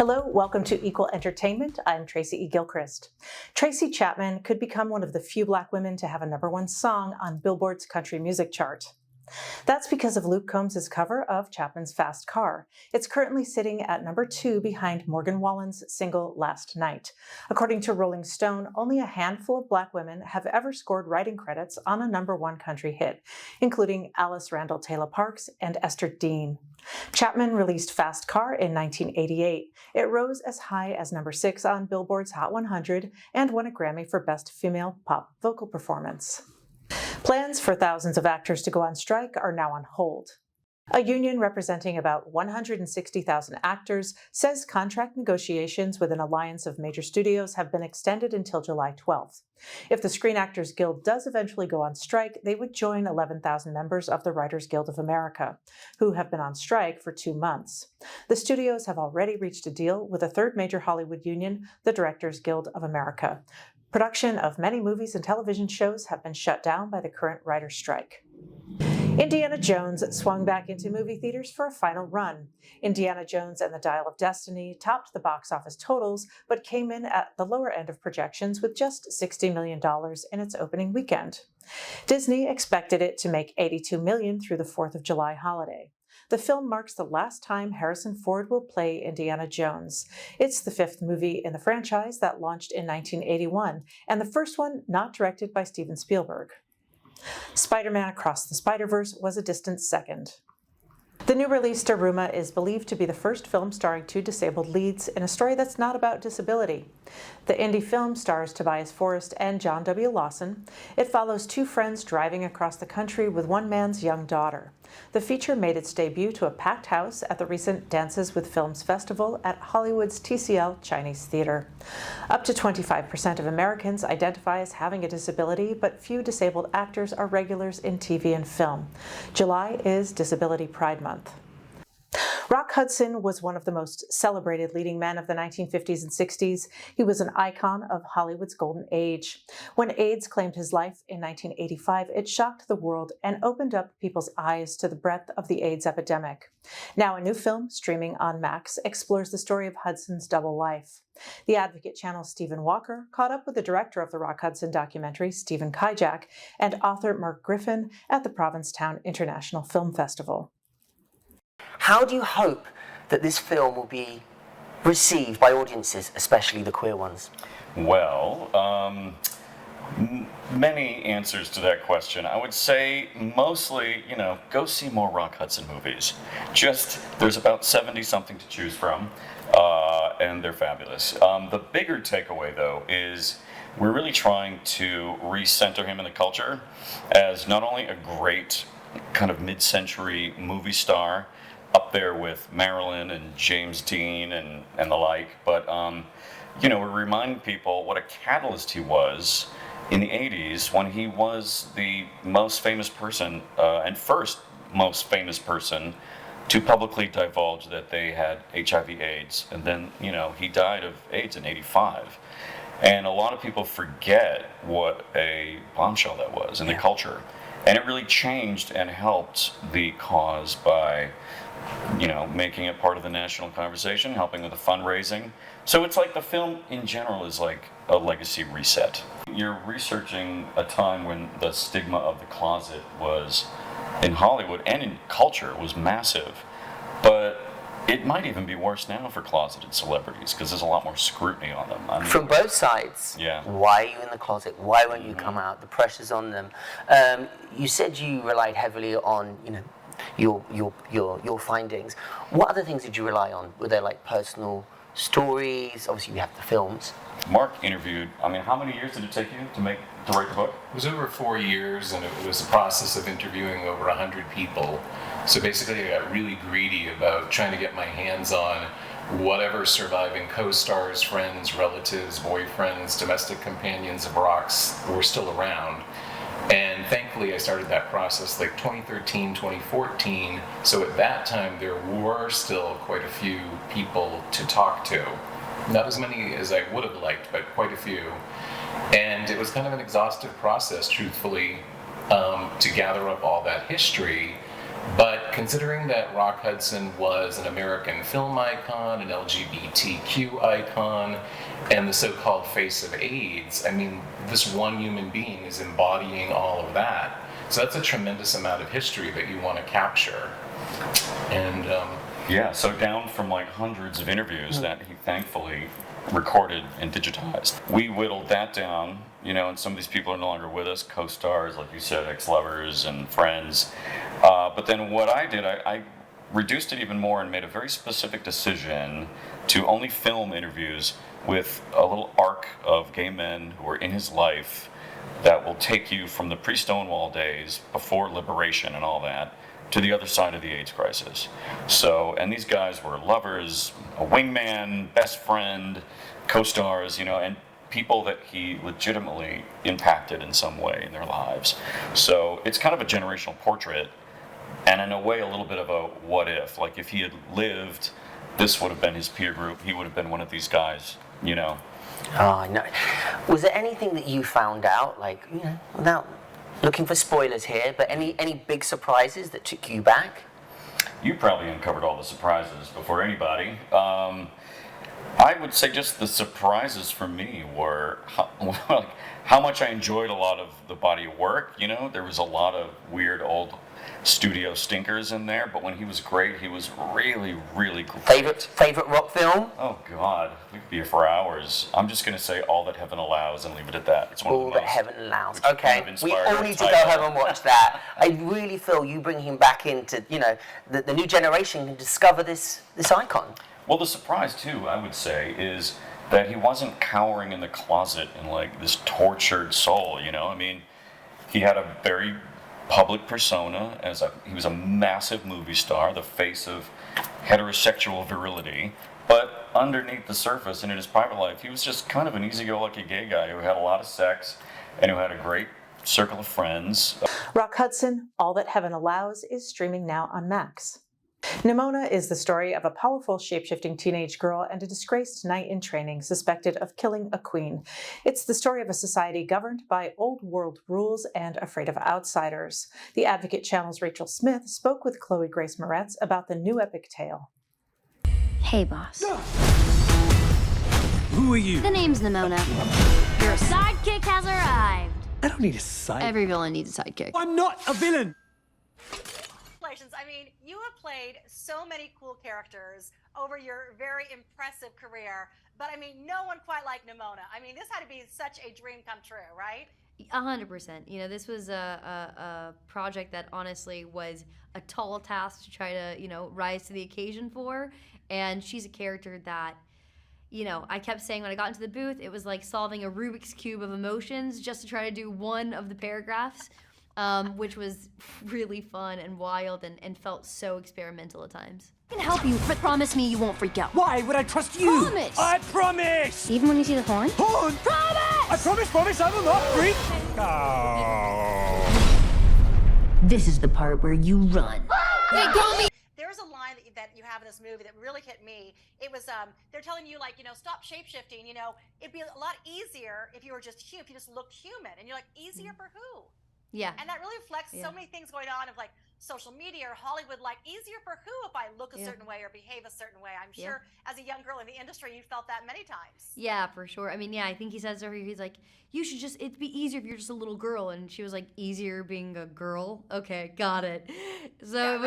Hello, welcome to Equal Entertainment. I'm Tracy E. Gilchrist. Tracy Chapman could become one of the few Black women to have a #1 song on Billboard's country music chart. That's because of Luke Combs' cover of Chapman's Fast Car. It's currently sitting at #2 behind Morgan Wallen's single Last Night. According to Rolling Stone, only a handful of Black women have ever scored writing credits on a #1 country hit, including Alice Randall Taylor Parks and Esther Dean. Chapman released Fast Car in 1988. It rose as high as #6 on Billboard's Hot 100 and won a Grammy for Best Female Pop Vocal Performance. Plans for thousands of actors to go on strike are now on hold. A union representing about 160,000 actors says contract negotiations with an alliance of major studios have been extended until July 12th. If the Screen Actors Guild does eventually go on strike, they would join 11,000 members of the Writers Guild of America, who have been on strike for 2 months. The studios have already reached a deal with a third major Hollywood union, the Directors Guild of America. Production of many movies and television shows have been shut down by the current writer's strike. Indiana Jones swung back into movie theaters for a final run. Indiana Jones and the Dial of Destiny topped the box office totals, but came in at the lower end of projections with just $60 million in its opening weekend. Disney expected it to make $82 million through the 4th of July holiday. The film marks the last time Harrison Ford will play Indiana Jones. It's the 5th movie in the franchise that launched in 1981, and the first one not directed by Steven Spielberg. Spider-Man Across the Spider-Verse was a distant second. The new release Daruma is believed to be the first film starring 2 disabled leads in a story that's not about disability. The indie film stars Tobias Forrest and John W. Lawson. It follows 2 friends driving across the country with one man's young daughter. The feature made its debut to a packed house at the recent Dances with Films Festival at Hollywood's TCL Chinese Theater. Up to 25% of Americans identify as having a disability, but few disabled actors are regulars in TV and film. July is Disability Pride Month. Rock Hudson was one of the most celebrated leading men of the 1950s and 60s. He was an icon of Hollywood's golden age. When AIDS claimed his life in 1985, it shocked the world and opened up people's eyes to the breadth of the AIDS epidemic. Now a new film, streaming on Max, explores the story of Hudson's double life. The Advocate Channel's Stephen Walker caught up with the director of the Rock Hudson documentary, Stephen Kijak, and author Mark Griffin at the Provincetown International Film Festival. How do you hope that this film will be received by audiences, especially the queer ones? Well, many answers to that question. I would say mostly, go see more Rock Hudson movies. There's about 70-something to choose from, and they're fabulous. The bigger takeaway, though, is we're really trying to recenter him in the culture as not only a great kind of mid-century movie star, up there with Marilyn and James Dean and the like, but we're reminding people what a catalyst he was in the 80s when he was the most famous person and first most famous person to publicly divulge that they had HIV/AIDS, and then he died of AIDS in 85. And a lot of people forget what a bombshell that was in the culture. And it really changed and helped the cause by making it part of the national conversation, helping with the fundraising. So it's like the film in general is like a legacy reset. You're researching a time when the stigma of the closet was, in Hollywood and in culture, was massive. But it might even be worse now for closeted celebrities because there's a lot more scrutiny on them. From both sides. Yeah. Why are you in the closet? Why won't you come out? The pressure's on them. You said you relied heavily on, your findings. What other things did you rely on? Were there like personal stories? Obviously, you have the films. Mark interviewed. How many years did it take you to write the book? It was over 4 years, and it was a process of interviewing over 100 people. So basically, I got really greedy about trying to get my hands on whatever surviving co-stars, friends, relatives, boyfriends, domestic companions of Rock's were still around. And thankfully, I started that process like 2013, 2014. So at that time, there were still quite a few people to talk to. Not as many as I would have liked, but quite a few. And it was kind of an exhaustive process, truthfully, to gather up all that history. But considering that Rock Hudson was an American film icon, an LGBTQ icon, and the so-called face of AIDS, I mean, this one human being is embodying all of that. So that's a tremendous amount of history that you want to capture. And yeah, so down from like hundreds of interviews that he thankfully recorded and digitized, we whittled that down, you know, and some of these people are no longer with us, co-stars, like you said, ex-lovers and friends. But then what I did, I reduced it even more and made a very specific decision to only film interviews with a little arc of gay men who are in his life that will take you from the pre-Stonewall days, before liberation and all that, to the other side of the AIDS crisis. So, and these guys were lovers, a wingman, best friend, co-stars, you know, and people that he legitimately impacted in some way in their lives. So it's kind of a generational portrait, and in a way a little bit of a what if. Like if he had lived, this would have been his peer group, he would have been one of these guys, you know. Oh, no. Was there anything that you found out, like, you know, without looking for spoilers here, but any big surprises that took you back? You probably uncovered all the surprises before anybody. I would say just the surprises for me were how much I enjoyed a lot of the body of work. You know, there was a lot of weird old studio stinkers in there, but when he was great, he was really, really great. Favorite rock film? Oh God, we could be here for hours. I'm just gonna say All That Heaven Allows and leave it at that. It's one All of the That most, Heaven Allows. which kind Okay, of we inspired all our need to go title. home and watch that. I really feel you bring him back into, you know, the new generation can discover this icon. Well, the surprise too, I would say, is that he wasn't cowering in the closet and like this tortured soul. You know, I mean, he had a very public persona he was a massive movie star, the face of heterosexual virility, but underneath the surface and in his private life, he was just kind of an easy-go-lucky gay guy who had a lot of sex and who had a great circle of friends. Rock Hudson, All That Heaven Allows is streaming now on Max. Nimona is the story of a powerful shape-shifting teenage girl and a disgraced knight in training suspected of killing a queen. It's the story of a society governed by old world rules and afraid of outsiders. The Advocate Channel's Rachel Smith spoke with Chloe Grace Moretz about the new epic tale. Hey, boss. Who are you? The name's Nimona. Your sidekick has arrived. I don't need a sidekick. Every villain needs a sidekick. I'm not a villain. I mean, you have played so many cool characters over your very impressive career, but I mean, no one quite like Nimona. I mean, this had to be such a dream come true, right? 100%. You know, this was a project that honestly was a tall task to try to, you know, rise to the occasion for. And she's a character that, you know, I kept saying when I got into the booth, it was like solving a Rubik's Cube of emotions just to try to do one of the paragraphs. Which was really fun and wild and felt so experimental at times. I can help you, but promise me you won't freak out. Why would I trust you? Promise! I promise! Even when you see the horn? Horn! Promise! I promise, I will not freak. Oh. This is the part where you run. They call me. There's a line that you have in this movie that really hit me. It was they're telling you, like, you know, stop shapeshifting. You know, it'd be a lot easier if you were just if you just looked human. And you're like, easier for who? Yeah. And that really reflects so many things going on of like social media or Hollywood, like easier for who if I look a certain way or behave a certain way. I'm sure as a young girl in the industry, you felt that many times. Yeah, for sure. I mean, yeah, I think he says to her, he's like, you should just, it'd be easier if you're just a little girl. And she was like, easier being a girl? Okay, got it. So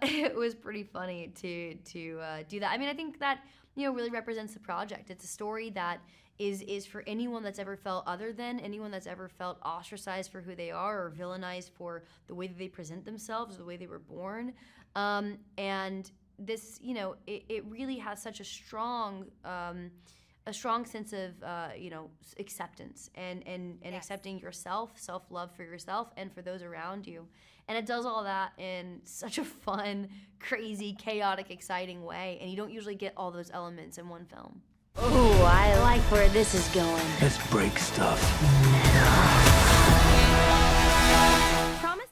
it was pretty funny to do that. I mean, I think that, you know, really represents the project. It's a story that is for anyone that's ever felt other than, anyone that's ever felt ostracized for who they are or villainized for the way that they present themselves or the way they were born. And this, you know, it really has such a strong sense of, you know, acceptance and accepting yourself, self-love for yourself and for those around you. And it does all that in such a fun, crazy, chaotic, exciting way. And you don't usually get all those elements in one film. Ooh, I like where this is going. Let's break stuff. Promise?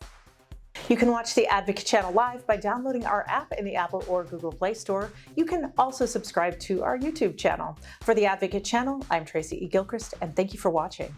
You can watch the Advocate Channel live by downloading our app in the Apple or Google Play Store. You can also subscribe to our YouTube channel. For the Advocate Channel, I'm Tracy E. Gilchrist, and thank you for watching.